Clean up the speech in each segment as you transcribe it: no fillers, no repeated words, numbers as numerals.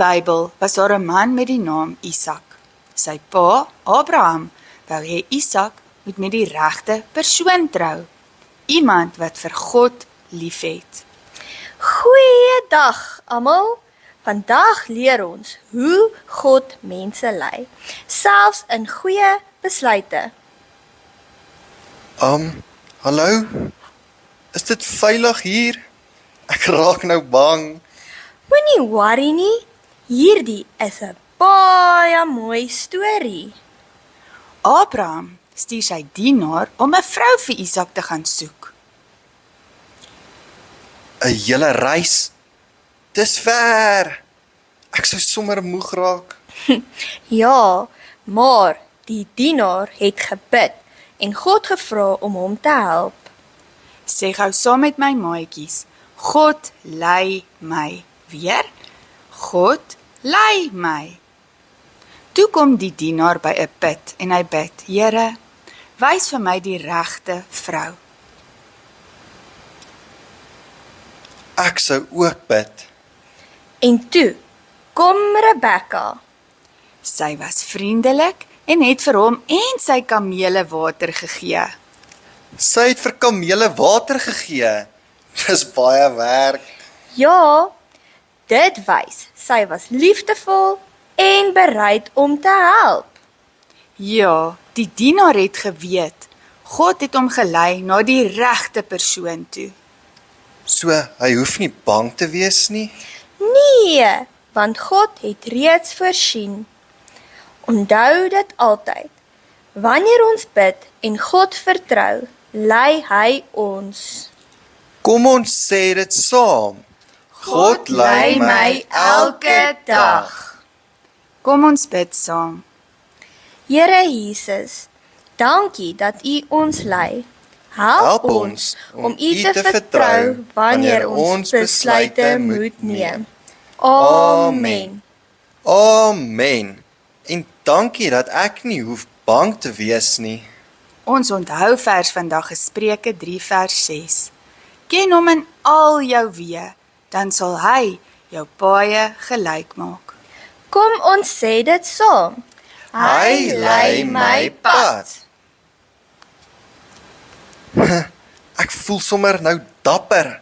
Bybel was daar 'n man met die naam Isak. Sy pa, Abraham, wou hê Isak moet met die regte persoon trou. Iemand wat vir God liefhet. Goeiedag almal. Vandag leer ons hoe God mense lei, selfs in goeie besluite. Hallo? Is dit veilig hier? Ek raak nou bang. Moenie worry nie. Hierdie is 'n baie mooi storie. Abraham stuur sy dienaar om 'n vrou vir Isak te gaan soek. 'n Hele reis. Dis ver. Ek sou sommer moeg raak. Ja, maar die dienaar het gebid en God gevra om hom te help. Sê gou saam met my maatjies, God lei my. Weer, God lei my. Toe kom die dienaar by 'n put en hy bid, Here, wys vir my die regte vrou. Ek sou ook bid. En toe kom Rebekka. Sy was vriendelik en het vir hom en sy kamele water gegee. Sy het vir kamele water gegee. Dis baie werk. Ja, dit wys sy was liefdevol en bereid om te help. Ja, die dienaar het geweet, God het hom gelei na die regte persoon toe. So, hy hoef nie bang te wees nie. Nee, want God het reeds voorsien. Onthou dit altyd. Wanneer ons bid en God vertrou, lei hy ons. Kom ons sê dit saam. God lei my elke dag. Kom ons bid saam. Here Jesus, dankie dat U ons lei. Help ons om U te vertrou wanneer ons besluite moet neem. Amen. Amen. En dankie dat ek nie hoef bang te wees nie. Ons onthou vers vandag is Spreuke 3 vers 6. Ken hom in al jou weë, dan sal hy jou paaie gelyk maak. Kom ons sê dit saam. Hy lei my pad. Ek voel sommer nou dapper.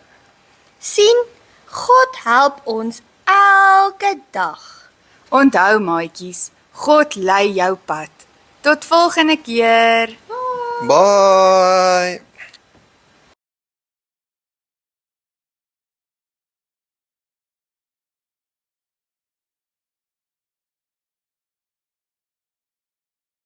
Sien, God help ons elke dag. Onthou maatjies, God lei jou pad. Tot volgende keer. Bye.